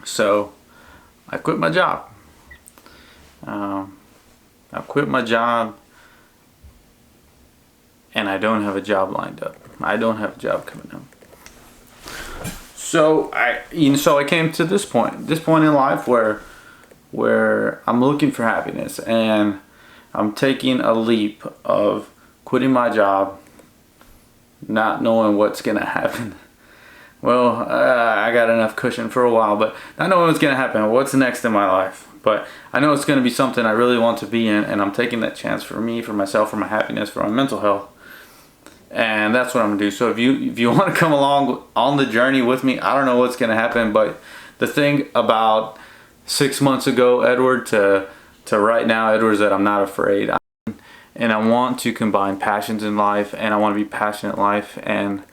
So I quit my job. I quit my job, and I don't have a job lined up. I don't have a job coming up. So I came to this point in life where I'm looking for happiness, and I'm taking a leap of quitting my job, not knowing what's gonna happen. Well, I got enough cushion for a while, but not knowing what's gonna happen. What's next in my life? But I know it's gonna be something I really want to be in, and I'm taking that chance for me, for myself, for my happiness, for my mental health. And that's what I'm gonna do. So if you want to come along on the journey with me, I don't know what's gonna happen, but the thing about 6 months ago, Edward, to right now, Edward, is that I'm not afraid, and I want to combine passions in life, and I want to be passionate in life, and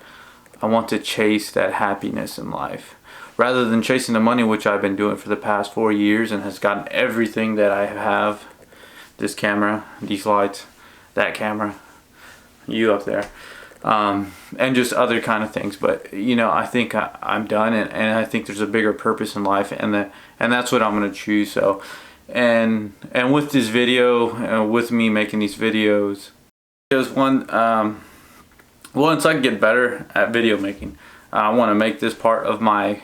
I want to chase that happiness in life, rather than chasing the money, which I've been doing for the past 4 years, and has gotten everything that I have. This camera, these lights, that camera, you up there, and just other kind of things. But I think I'm done, and I think there's a bigger purpose in life, and that's what I'm going to choose. So and with this video, with me making these videos, there's once I get better at video making, I want to make this part of my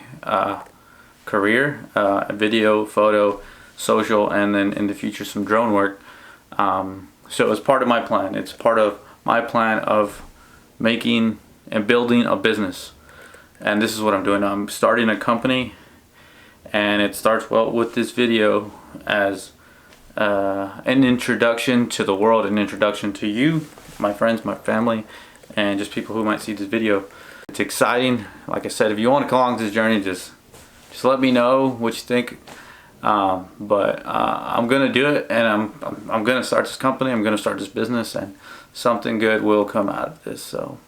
career, video, photo, social, and then in the future some drone work. So it's part of my plan. It's part of my plan of making and building a business. And this is what I'm doing. I'm starting a company, and it starts with this video as an introduction to the world, an introduction to you, my friends, my family, and just people who might see this video. It's exciting. Like I said, if you want to come along this journey, just let me know what you think. But I'm gonna do it, and I'm gonna start this company. I'm gonna start this business, and something good will come out of this. So